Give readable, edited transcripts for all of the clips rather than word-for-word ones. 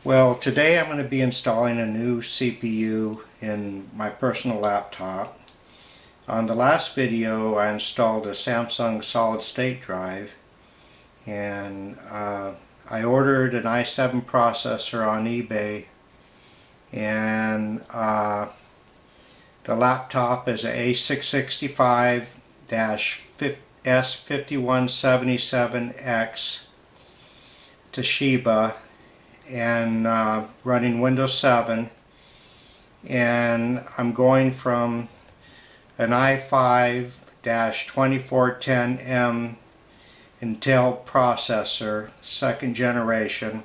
Well, today I'm going to be installing a new CPU in my personal laptop. On the last video I installed a Samsung solid state drive, and I ordered an i7 processor on eBay, and the laptop is a A665 S5177X Toshiba, and running Windows 7, and I'm going from an i5-2410M Intel processor, second generation,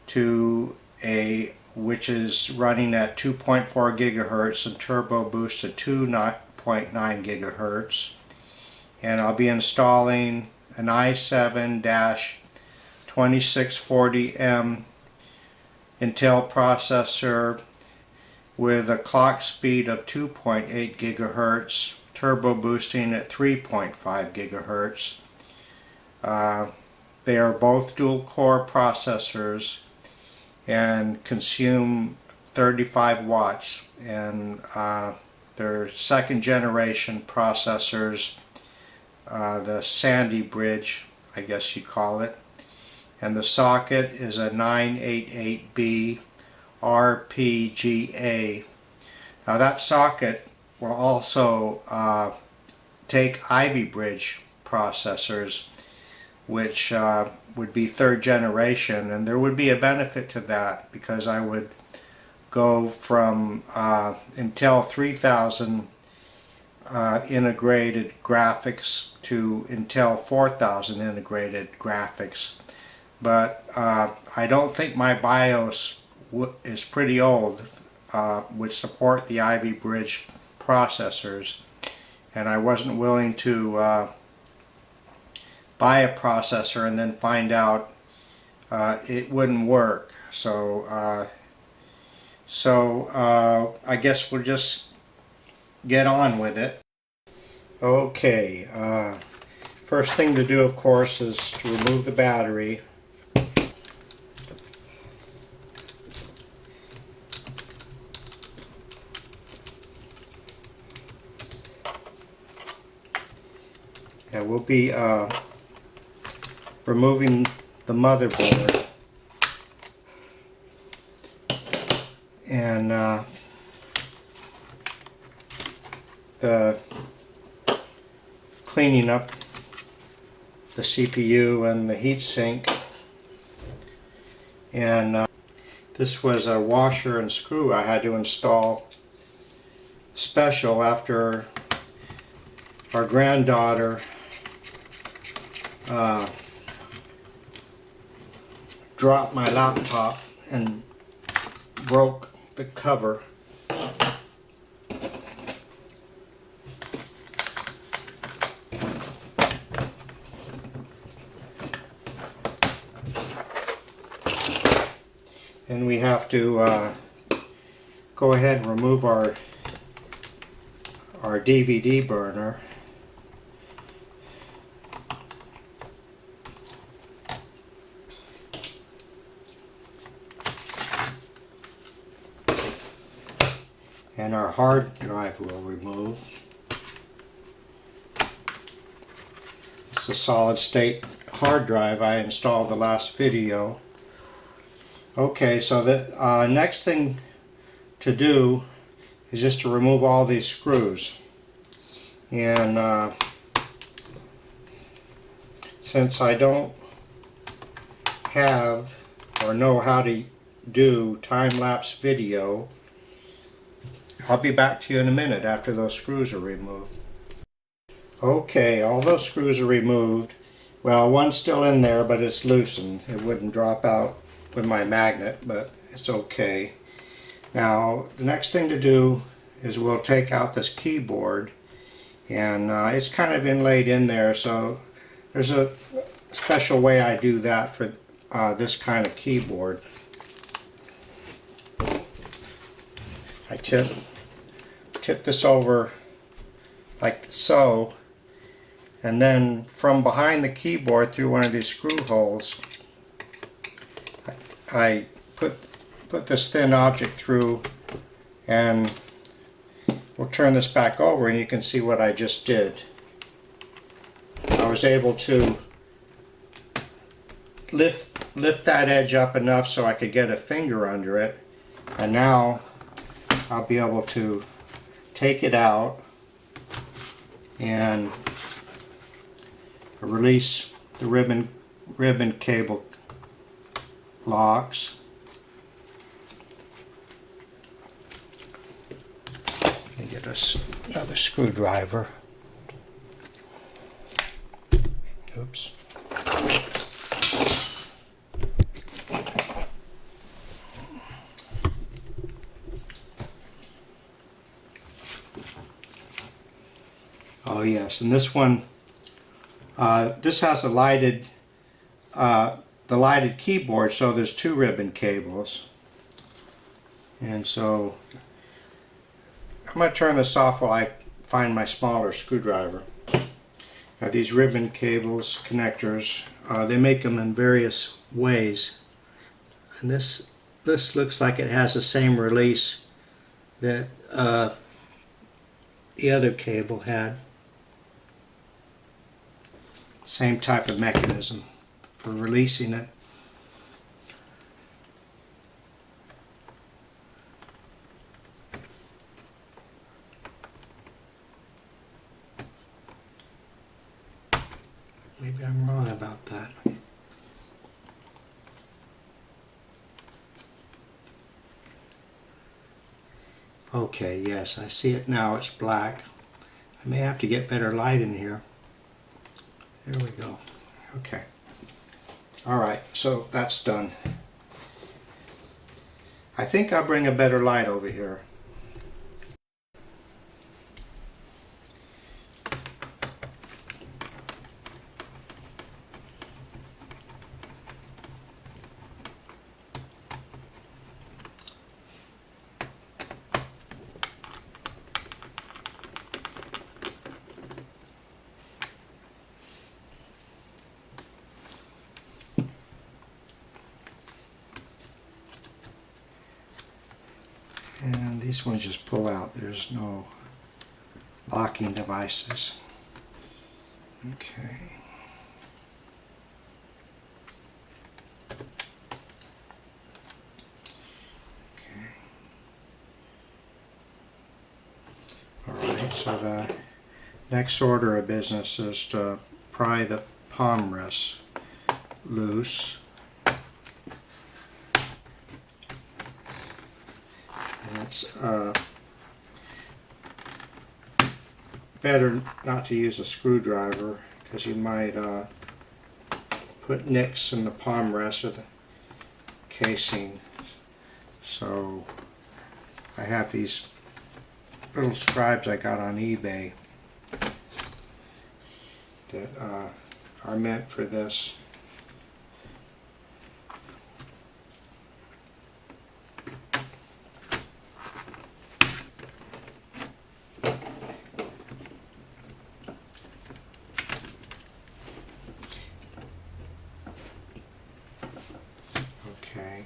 to a which is running at 2.4 gigahertz and turbo boosted to 2.9 gigahertz, and I'll be installing an i7-2640M Intel processor with a clock speed of 2.8 gigahertz, turbo boosting at 3.5 gigahertz. They are both dual core processors and consume 35 watts, and they're second generation processors, the Sandy Bridge, I guess you'd call it, and the socket is a 988B rPGA. Now that socket will also take Ivy Bridge processors, which would be third generation, and there would be a benefit to that because I would go from Intel 3000 integrated graphics to Intel 4000 integrated graphics. But I don't think my BIOS is pretty old, would support the Ivy Bridge processors, and I wasn't willing to buy a processor and then find out it wouldn't work. So I guess we'll just get on with it. Okay, first thing to do, of course, is to remove the battery. And we'll be removing the motherboard, and cleaning up the CPU and the heatsink. And this was a washer and screw I had to install special after our granddaughter dropped my laptop and broke the cover. And we have to go ahead and remove our DVD burner. And our hard drive we'll remove. It's a solid state hard drive I installed the last video. Okay, so the next thing to do is just to remove all these screws. And since I don't have or know how to do time-lapse video, I'll be back to you in a minute after those screws are removed. Okay, all those screws are removed. Well, one's still in there, but it's loosened. It wouldn't drop out with my magnet, but it's okay. Now, the next thing to do is we'll take out this keyboard, and it's kind of inlaid in there, so there's a special way I do that for this kind of keyboard. I tip this over like so, and then from behind the keyboard through one of these screw holes I put this thin object through, and we'll turn this back over and you can see what I just did. I was able to lift that edge up enough so I could get a finger under it, and now I'll be able to take it out and release the ribbon cable locks. And get us another screwdriver. Oops. Oh yes, and this one, this has the lighted keyboard, so there's two ribbon cables. And so I'm going to turn this off while I find my smaller screwdriver. Now these ribbon cables, connectors, they make them in various ways. And this looks like it has the same release that the other cable had. Same type of mechanism for releasing it. Maybe I'm wrong about that. Okay, yes, I see it now. It's black. I may have to get better light in here. There we go. Okay. Alright, so that's done. I think I'll bring a better light over here. And these ones just pull out. There's no locking devices. Okay. Alright, so the next order of business is to pry the palm rest loose. It's better not to use a screwdriver because you might put nicks in the palm rest of the casing. So I have these little scribes I got on eBay that are meant for this. Okay,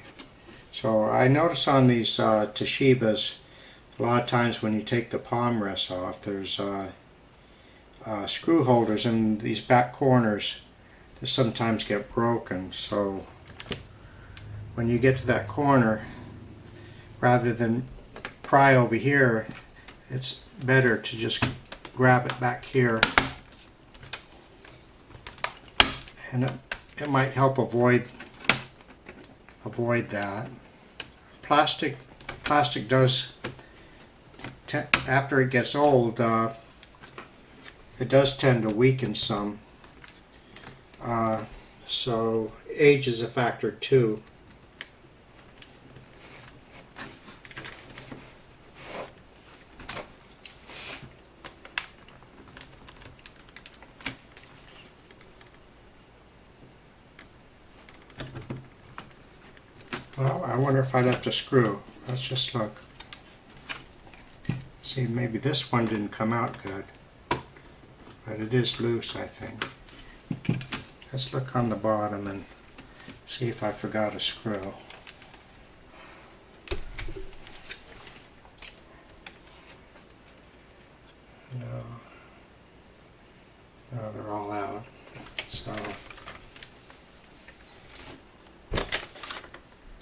so I notice on these Toshibas, a lot of times when you take the palm rest off, there's screw holders in these back corners that sometimes get broken. So when you get to that corner, rather than pry over here, it's better to just grab it back here, and it might help avoid that. Plastic does, after it gets old, it does tend to weaken some. So age is a factor too. Well, I wonder if I left a screw. Let's just look. See, maybe this one didn't come out good, but it is loose, I think. Let's look on the bottom and see if I forgot a screw.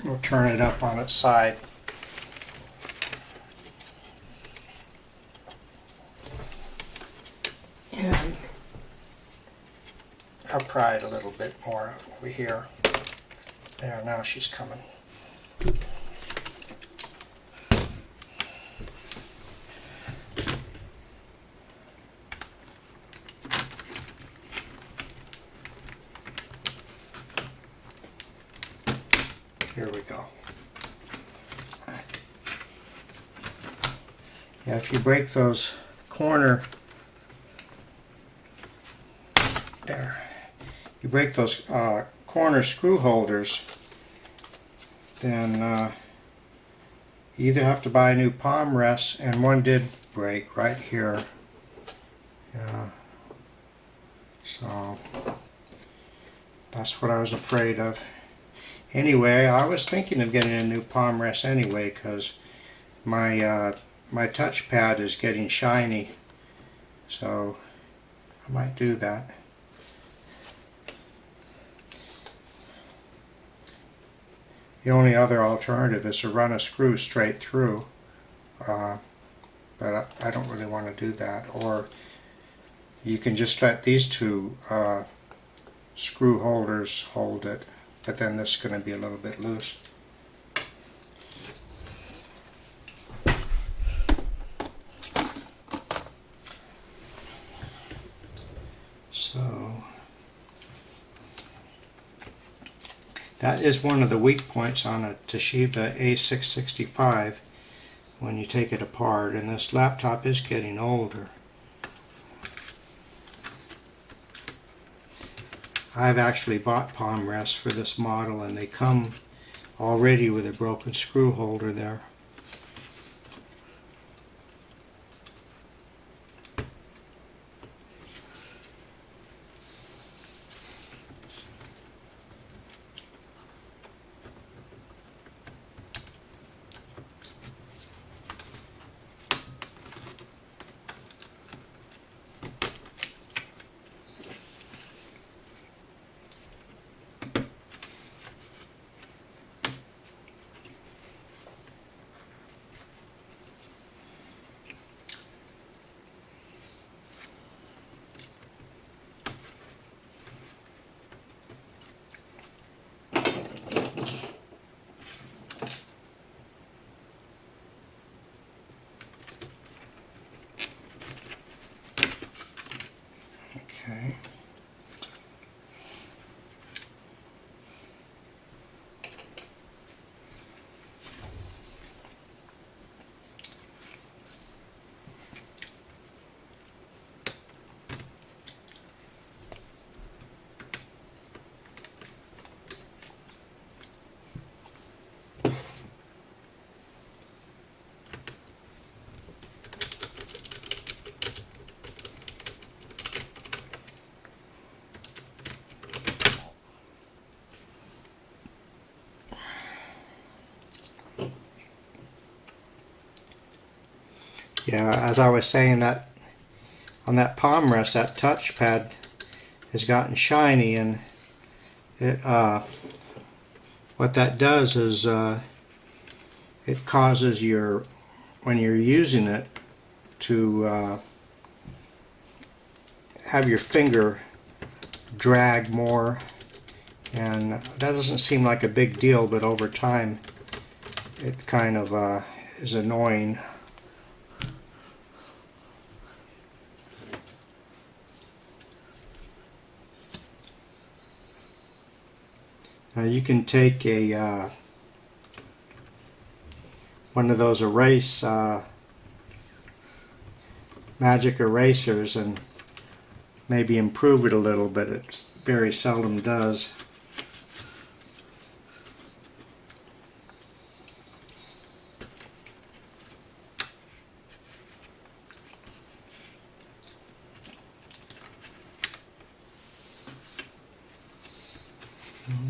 We'll turn it up on its side. And I'll pry it a little bit more over here. There, now she's coming. Here we go. Yeah, if you break those corner, there, you break those corner screw holders, then you either have to buy a new palm rest, and one did break right here. Yeah. So that's what I was afraid of. Anyway, I was thinking of getting a new palm rest anyway, because my my touchpad is getting shiny, so I might do that. The only other alternative is to run a screw straight through, but I don't really want to do that. Or you can just let these two screw holders hold it, but then this is going to be a little bit loose. So that is one of the weak points on a Toshiba A665 when you take it apart, and this laptop is getting older. I've actually bought palm rests for this model, and they come already with a broken screw holder there. Okay. Yeah, as I was saying, that on that palm rest, that touchpad has gotten shiny, and it what that does is it causes when you're using it to have your finger drag more, and that doesn't seem like a big deal, but over time it kind of is annoying. Now you can take a one of those magic erasers and maybe improve it a little, but it very seldom does.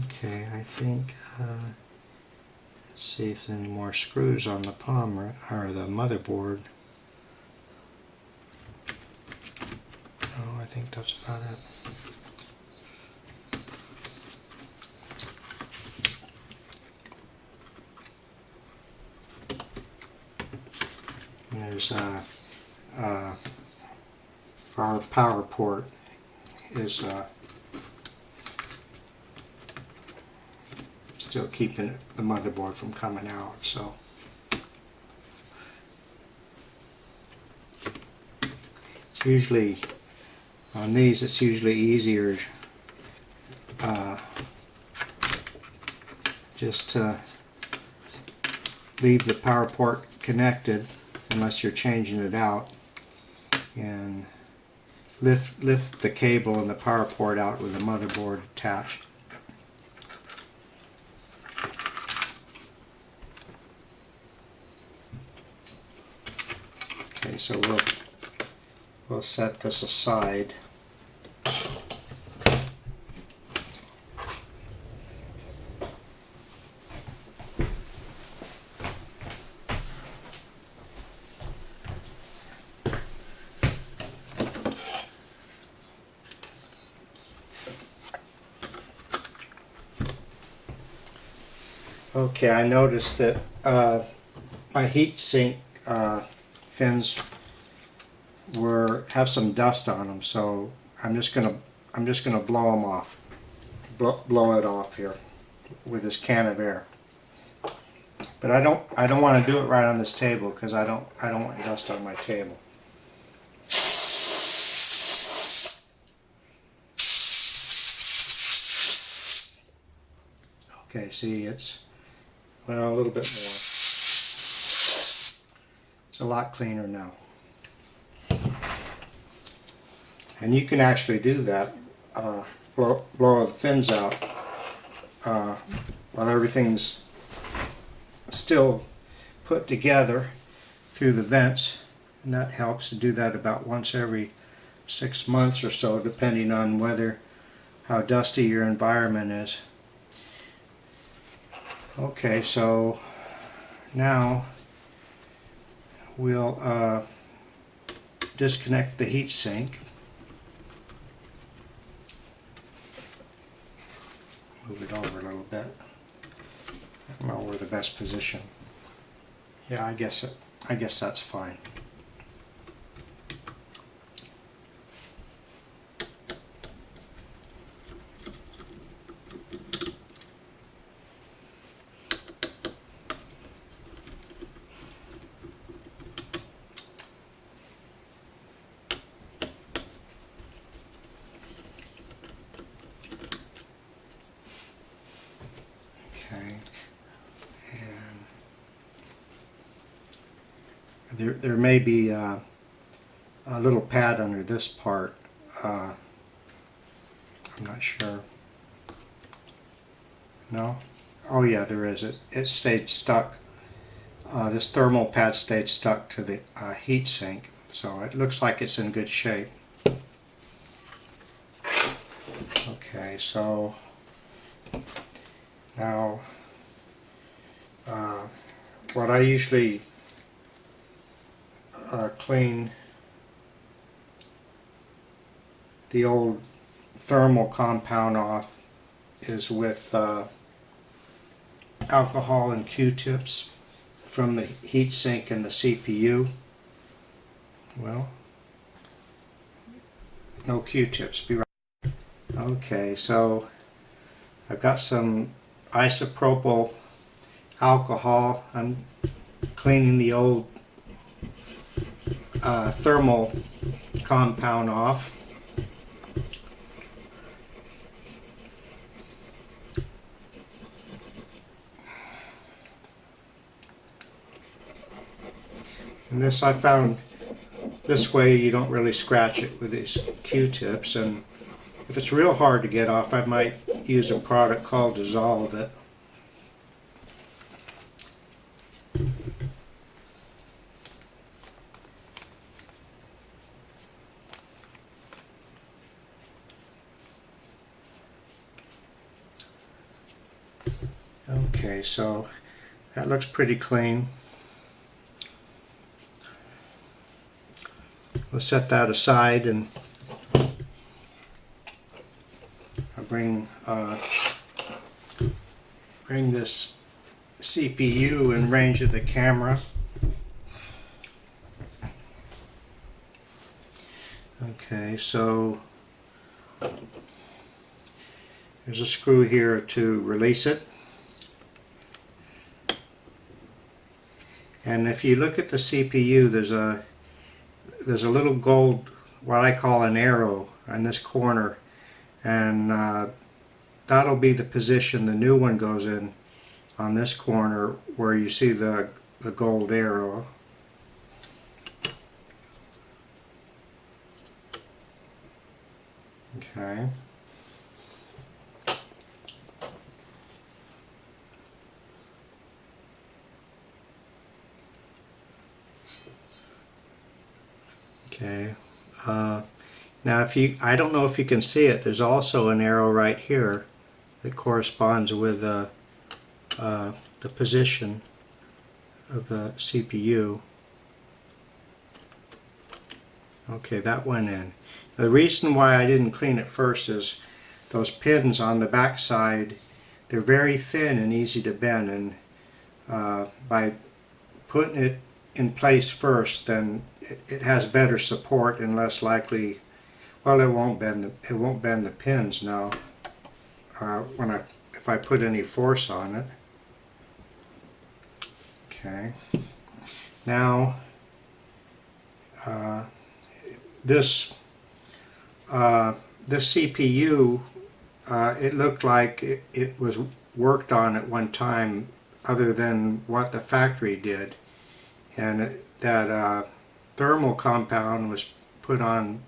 Okay, I think, let's see if there's any more screws on the palm or the motherboard. Oh, I think that's about it. there's our power port is still keeping the motherboard from coming out. So it's usually on these, it's usually easier just to leave the power port connected unless you're changing it out, and lift the cable and the power port out with the motherboard attached. Okay, so we'll set this aside. Okay, I noticed that my heatsink fins have some dust on them, so I'm just gonna blow them off, blow it off here with this can of air. But I don't want to do it right on this table because I don't want dust on my table. Okay, see, it's, well, a little bit more. It's a lot cleaner now. And you can actually do that, blow the fins out while everything's still put together through the vents, and that helps to do that about once every 6 months or so, depending on how dusty your environment is. Okay, so now we'll disconnect the heatsink. Move it over a little bit. I don't know where the best position. Yeah, I guess that's fine. Okay, and there may be a little pad under this part. I'm not sure. No? Oh yeah, there is. It stayed stuck. This thermal pad stayed stuck to the heat sink, so it looks like it's in good shape. Okay, so now what I usually clean the old thermal compound off is with alcohol and Q-tips from the heatsink and the CPU. Well, no Q-tips, be right. Okay, so I've got some isopropyl alcohol. I'm cleaning the old thermal compound off. And this, I found, this way you don't really scratch it with these Q-tips, and if it's real hard to get off, I might use a product called Dissolve It. Okay, so that looks pretty clean. We'll set that aside, and I'll bring this CPU in range of the camera. Okay, so there's a screw here to release it. And if you look at the CPU, there's a little gold, what I call an arrow, on this corner, and that'll be the position the new one goes in, on this corner where you see the gold arrow. Okay. Okay. Now I don't know if you can see it, there's also an arrow right here that corresponds with the position of the CPU. Okay, that went in. The reason why I didn't clean it first is those pins on the back side, they're very thin and easy to bend, and by putting it in place first, then it has better support and less likely, well, it won't bend the pins now if I put any force on it. Okay. Now this CPU, it looked like it was worked on at one time other than what the factory did, and that thermal compound was put on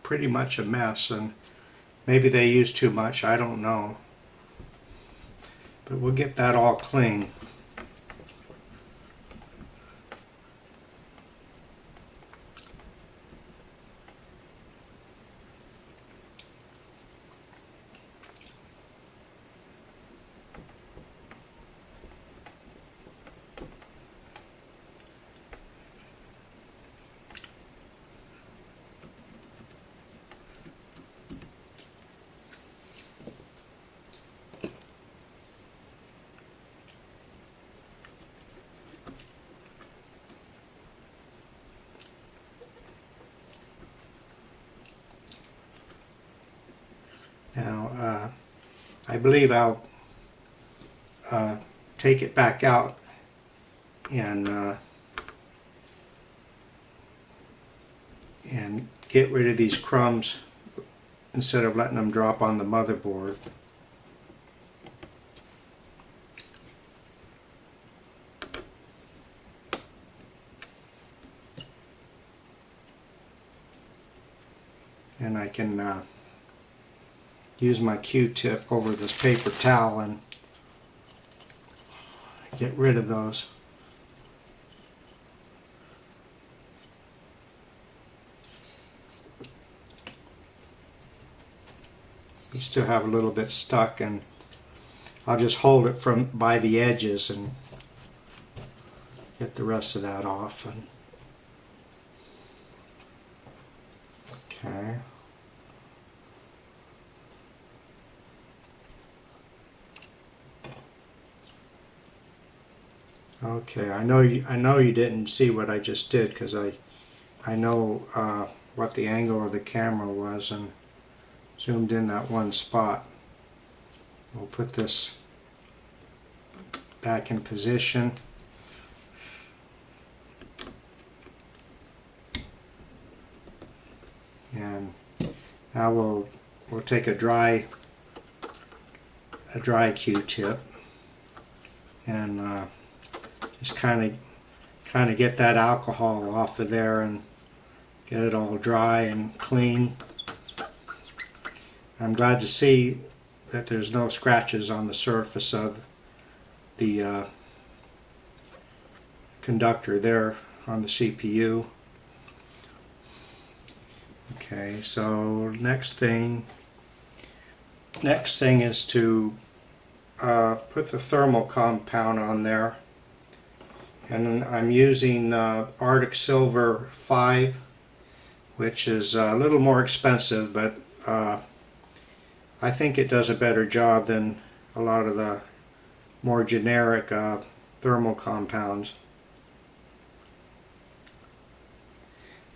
pretty much a mess, and maybe they used too much, I don't know, but we'll get that all clean. Now, I believe I'll take it back out and get rid of these crumbs instead of letting them drop on the motherboard. And I can use my Q-tip over this paper towel and get rid of those. You still have a little bit stuck, and I'll just hold it by the edges and get the rest of that off. And okay. Okay, I know you didn't see what I just did, because I know what the angle of the camera was and zoomed in that one spot. We'll put this back in position. And now we'll take a dry Q-tip and just kind of get that alcohol off of there and get it all dry and clean. I'm glad to see that there's no scratches on the surface of the conductor there on the CPU. Okay, so next thing is to put the thermal compound on there, and I'm using Arctic Silver 5, which is a little more expensive, but I think it does a better job than a lot of the more generic thermal compounds.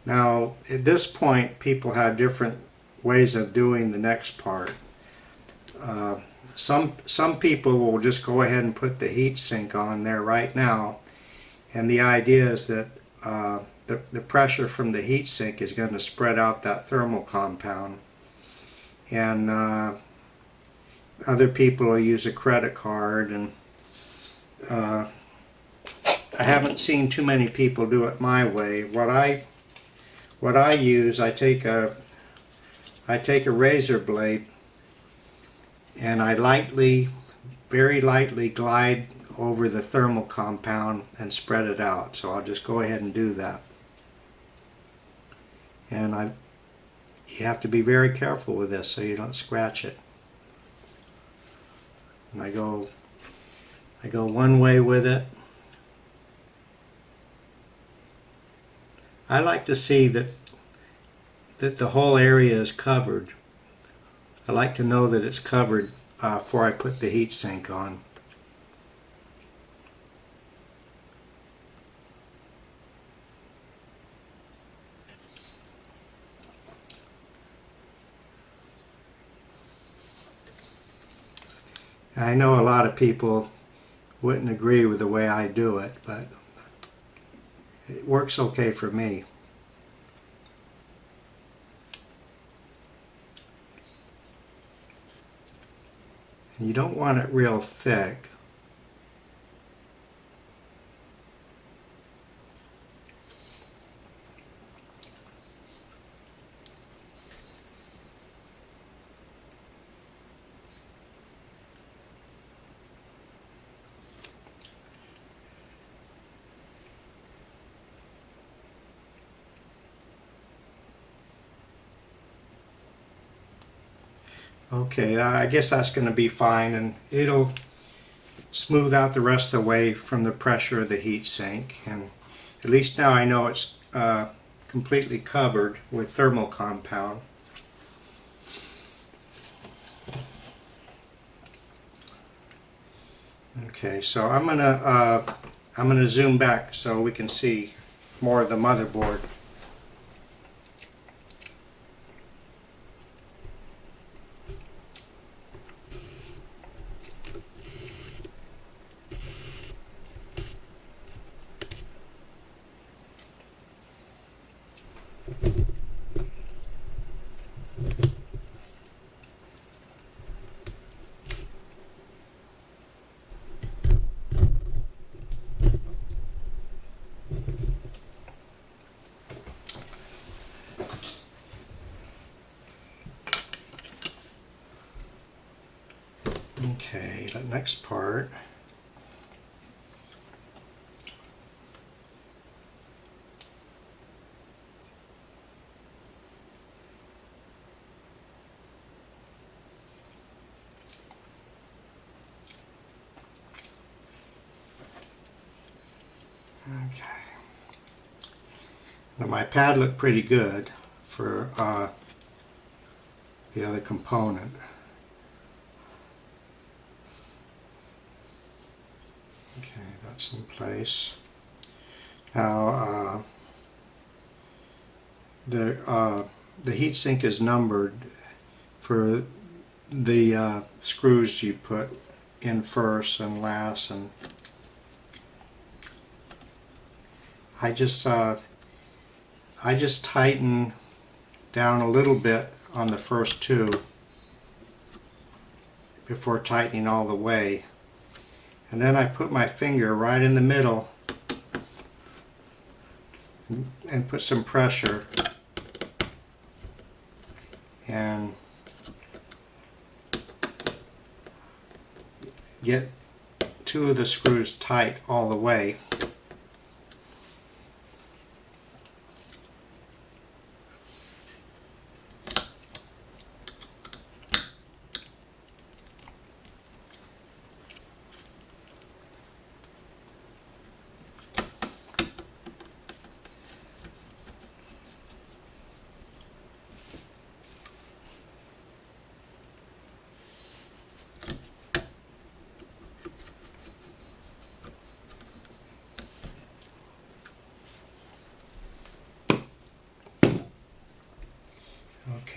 Now, at this point, people have different ways of doing the next part. Some people will just go ahead and put the heat sink on there right now, and the idea is that the pressure from the heat sink is going to spread out that thermal compound, and other people will use a credit card, and I haven't seen too many people do it my way. What I use, I take a razor blade and I very lightly glide over the thermal compound and spread it out. So I'll just go ahead and do that. And you have to be very careful with this so you don't scratch it. And I go one way with it. I like to see that the whole area is covered. I like to know that it's covered before I put the heat sink on. I know a lot of people wouldn't agree with the way I do it, but it works okay for me. You don't want it real thick. Okay, I guess that's going to be fine, and it'll smooth out the rest of the way from the pressure of the heat sink. And at least now I know it's completely covered with thermal compound. Okay, so I'm gonna zoom back so we can see more of the motherboard. Okay, the next part. Okay. Now my pad looked pretty good for the other component. Okay, that's in place. Now the heatsink is numbered for the screws you put in first and last, and I just tighten down a little bit on the first two before tightening all the way. And then I put my finger right in the middle and put some pressure and get two of the screws tight all the way.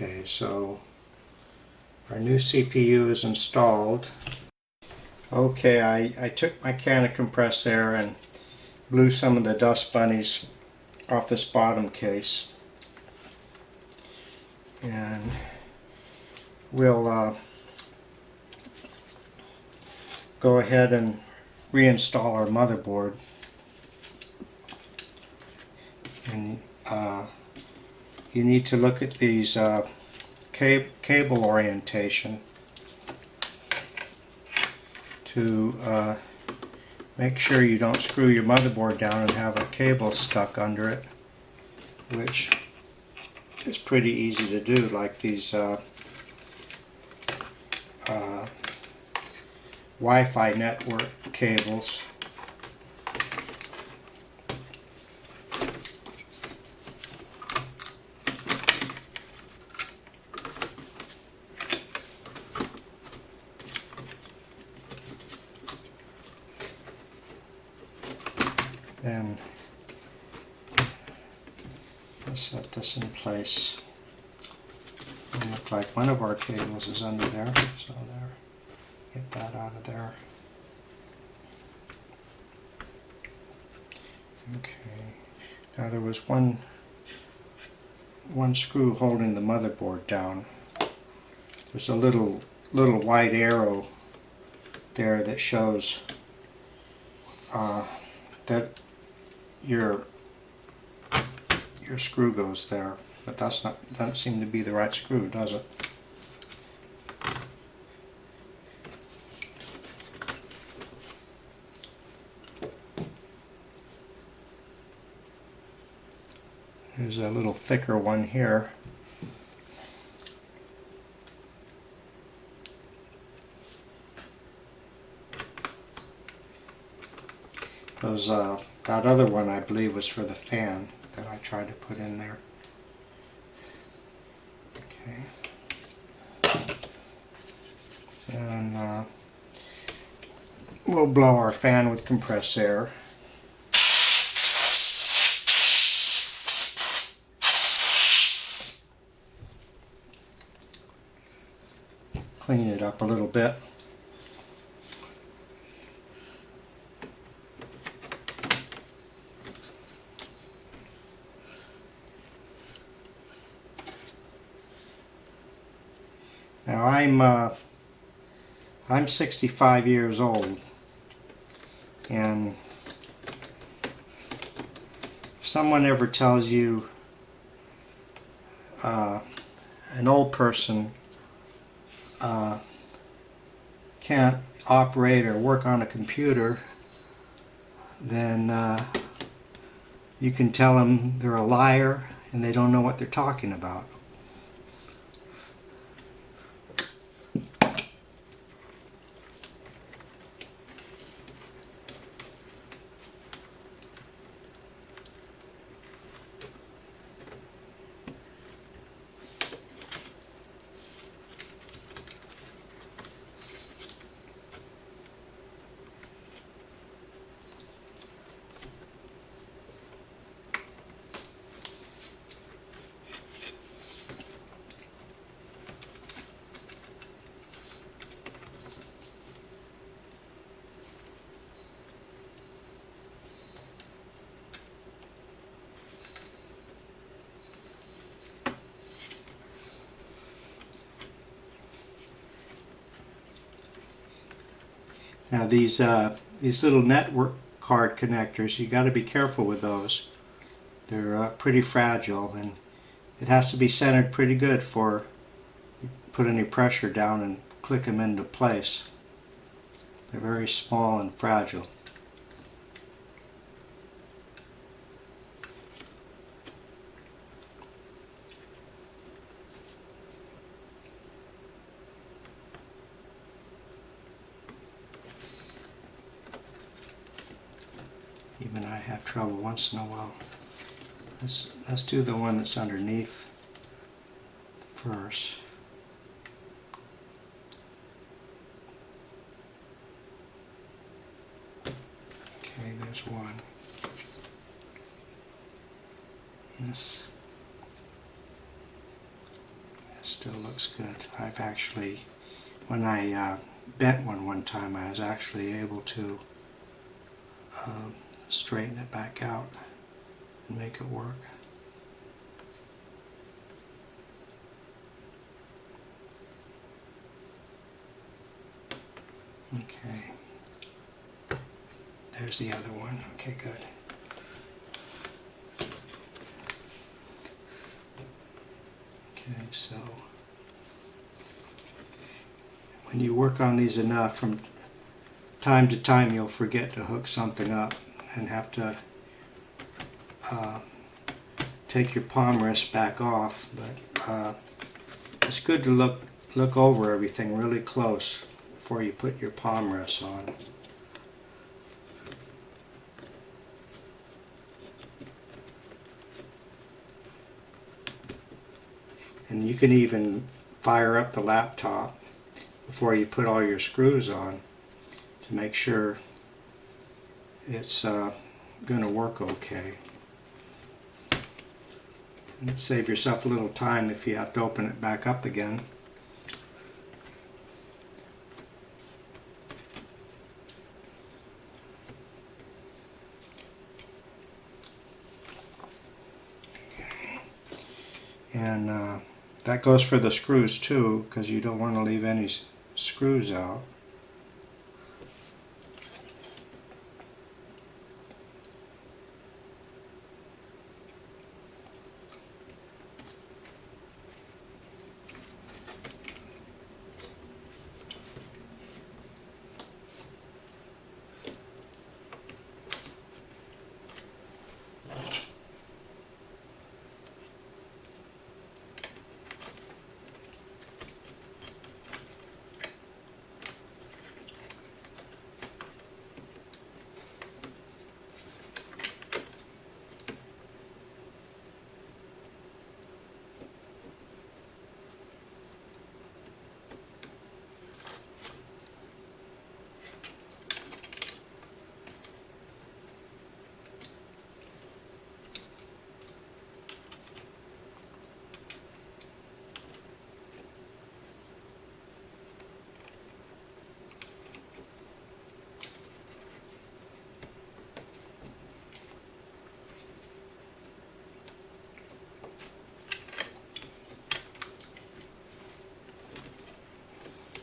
Okay, so our new CPU is installed. Okay, I took my can of compressed air and blew some of the dust bunnies off this bottom case. And we'll go ahead and reinstall our motherboard. And you need to look at these cable orientation to make sure you don't screw your motherboard down and have a cable stuck under it, which is pretty easy to do, like these Wi-Fi network cables. And let's set this in place. It looks like one of our cables is under there, so there. Get that out of there. Okay. Now there was one screw holding the motherboard down. There's a little white arrow there that shows that your screw goes there, but doesn't seem to be the right screw, does it? There's a little thicker one here. That other one I believe was for the fan that I tried to put in there. Okay. And we'll blow our fan with compressed air. Clean it up a little bit. Now I'm 65 years old, and if someone ever tells you an old person can't operate or work on a computer, then you can tell them they're a liar and they don't know what they're talking about. Now these little network card connectors, you got to be careful with those. They're pretty fragile, and it has to be centered pretty good for you put any pressure down and click them into place. They're very small and fragile. Even I have trouble once in a while. Let's do the one that's underneath first. Okay, there's one. still looks good. I've actually, when I bent one time, I was actually able to straighten it back out and make it work. Okay, there's the other one. Okay, good. Okay, so when you work on these enough, from time to time you'll forget to hook something up and have to take your palm rest back off, but it's good to look over everything really close before you put your palm rests on. And you can even fire up the laptop before you put all your screws on to make sure it's going to work okay. And save yourself a little time if you have to open it back up again. Okay. And that goes for the screws too, because you don't want to leave any screws out.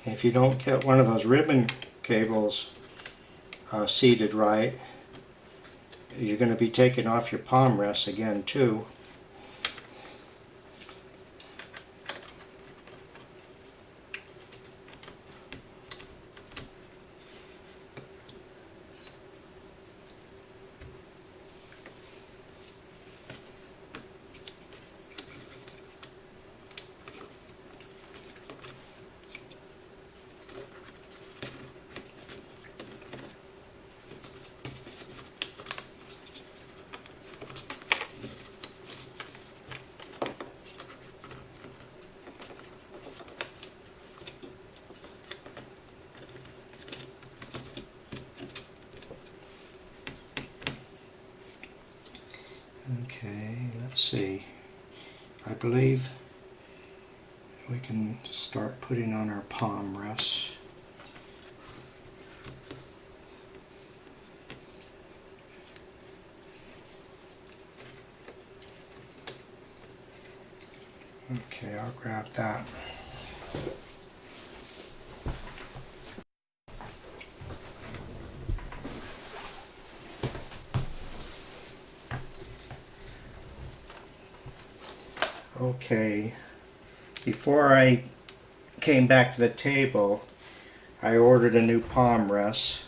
If you don't get one of those ribbon cables seated right, you're going to be taking off your palm rests again too. Okay, let's see. I believe we can start putting on our palm rests. Okay, I'll grab that. Okay, before I came back to the table, I ordered a new palm rest,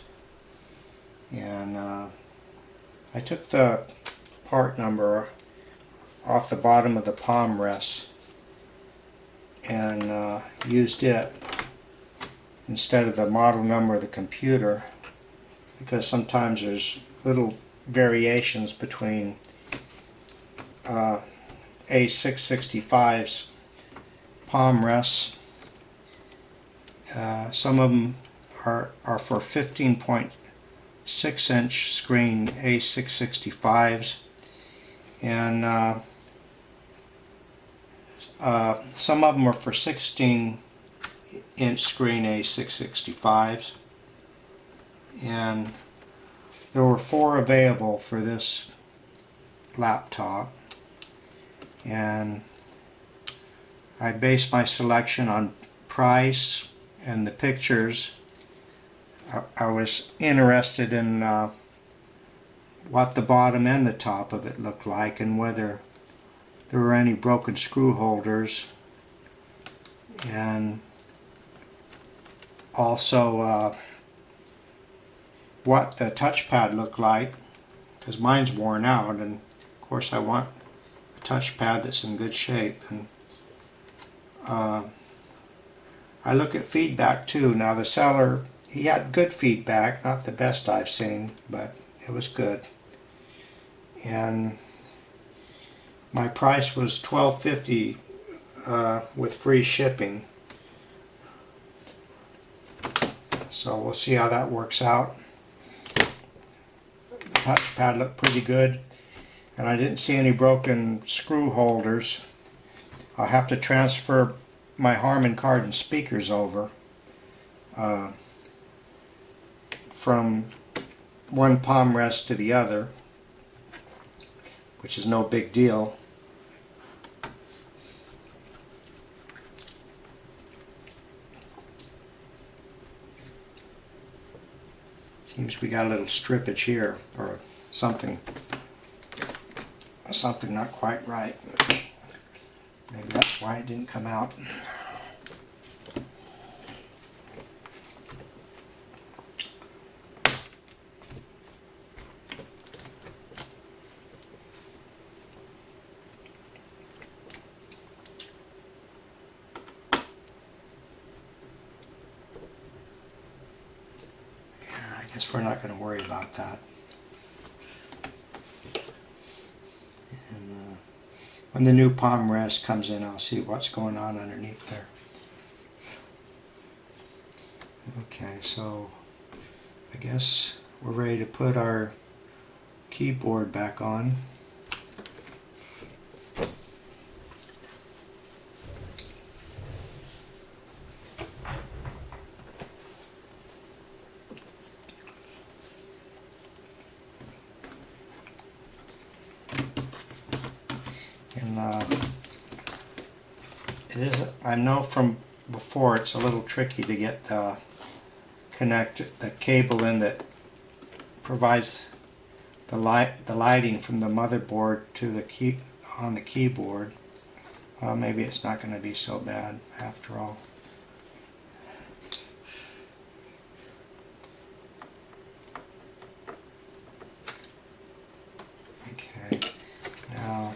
and I took the part number off the bottom of the palm rest and used it instead of the model number of the computer, because sometimes there's little variations between A665's palm rests. Some of them are for 15.6 inch screen A665s, and Some of them are for 16-inch screen A665s, and there were 4 available for this laptop, and I based my selection on price and the pictures. I was interested in what the bottom and the top of it looked like, and whether there were any broken screw holders, and also what the touchpad looked like, because mine's worn out, and of course I want a touchpad that's in good shape. And I look at feedback too. Now the seller, he had good feedback, not the best I've seen, but it was good. And my price was $12.50 with free shipping. So we'll see how that works out. The touchpad looked pretty good, and I didn't see any broken screw holders. I'll have to transfer my Harman Kardon speakers over from one palm rest to the other, which is no big deal. Seems we got a little strippage here, or something not quite right. Maybe that's why it didn't come out. I guess we're not going to worry about that. And when the new palm rest comes in, I'll see what's going on underneath there. Okay, so I guess we're ready to put our keyboard back on. I know from before it's a little tricky to get the cable in that provides the lighting from the motherboard to the on the keyboard. Maybe it's not going to be so bad after all. Okay, now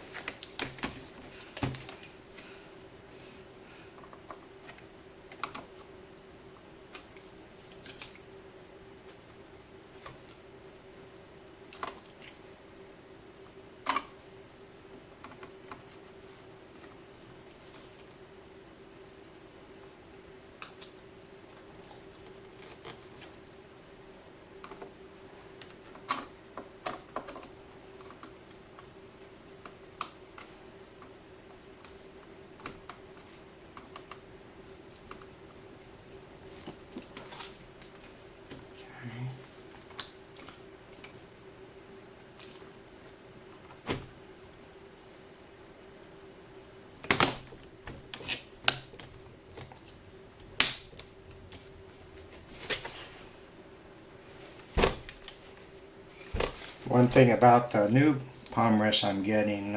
one thing about the new palm rest I'm getting,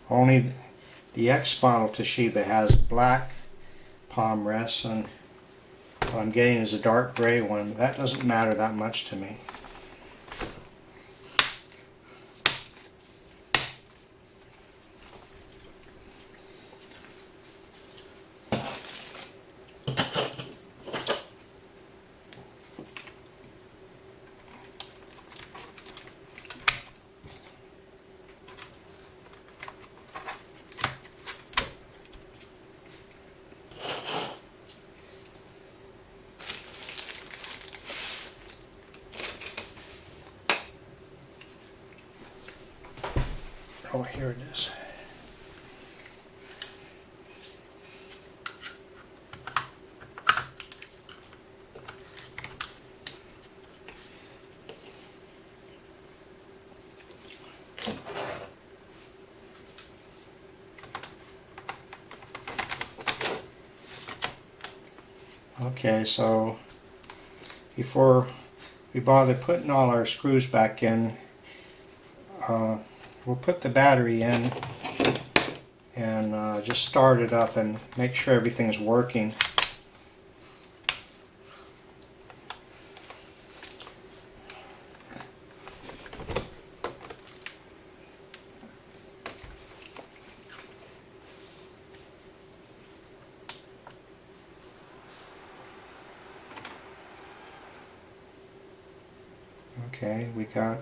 only the X model Toshiba has black palm rests, and what I'm getting is a dark gray one. That doesn't matter that much to me. Oh, here it is. Okay, so before we bother putting all our screws back in, we'll put the battery in and just start it up and make sure everything's working. Okay, we got,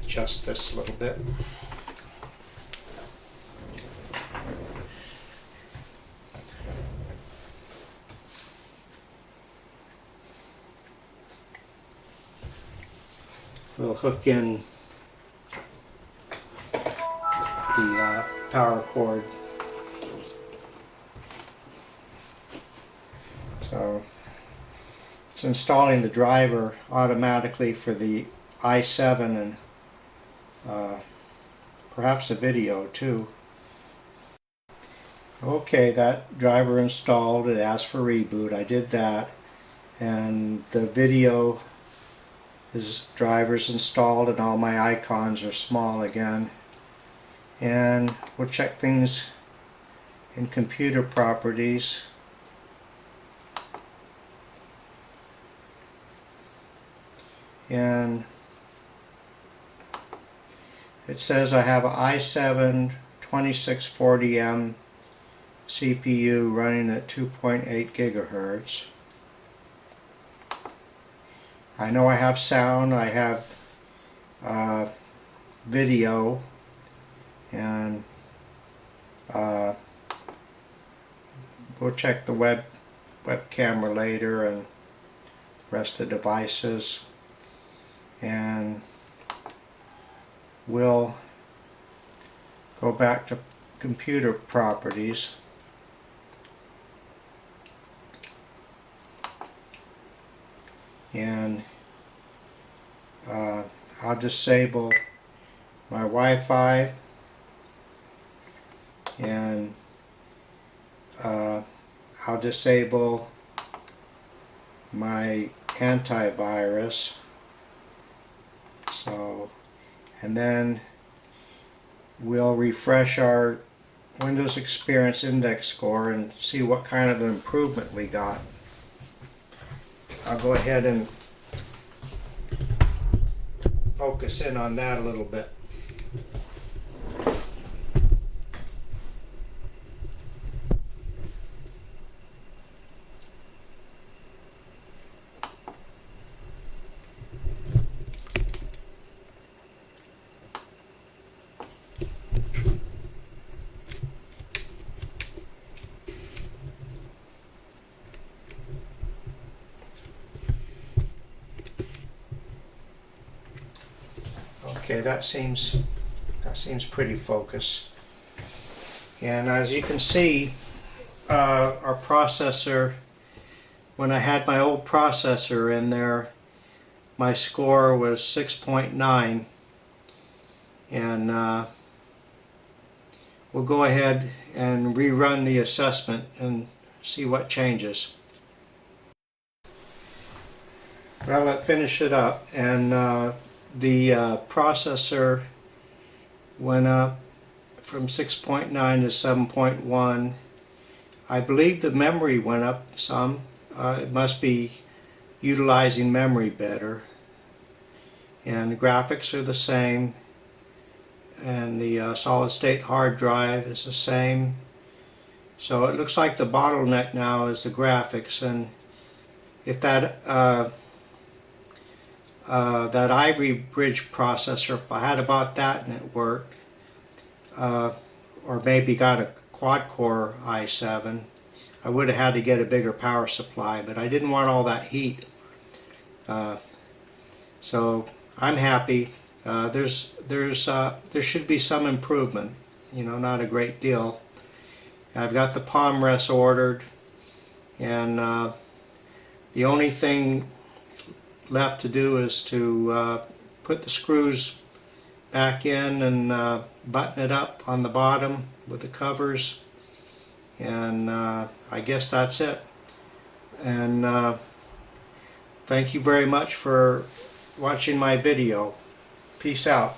adjust this a little bit. We'll hook in the power cord. So it's installing the driver automatically for the i7 and perhaps a video too. Okay, that driver installed. It asked for reboot. I did that, and the video drivers installed and all my icons are small again. And we'll check things in computer properties. And it says I have an i7 2640M CPU running at 2.8 gigahertz. I know I have sound, I have video, and we'll check the web camera later and the rest of the devices, and we'll go back to computer properties. And I'll disable my Wi-Fi, and I'll disable my antivirus. So, and then we'll refresh our Windows Experience Index score and see what kind of an improvement we got. I'll go ahead and focus in on that a little bit. Okay, that seems pretty focused. And as you can see, our processor, when I had my old processor in there, my score was 6.9, and we'll go ahead and rerun the assessment and see what changes. Well, let's finish it up, and the processor went up from 6.9 to 7.1. I believe the memory went up some. It must be utilizing memory better. And the graphics are the same. And the solid state hard drive is the same. So it looks like the bottleneck now is the graphics. And if that that Ivory Bridge processor, if I had bought that and it worked, or maybe got a quad-core i7, I would have had to get a bigger power supply, but I didn't want all that heat. So I'm happy. There should be some improvement, you know, not a great deal. I've got the palm rest ordered, and the only thing left to do is to put the screws back in and button it up on the bottom with the covers, And I guess that's it. And thank you very much for watching my video. Peace out.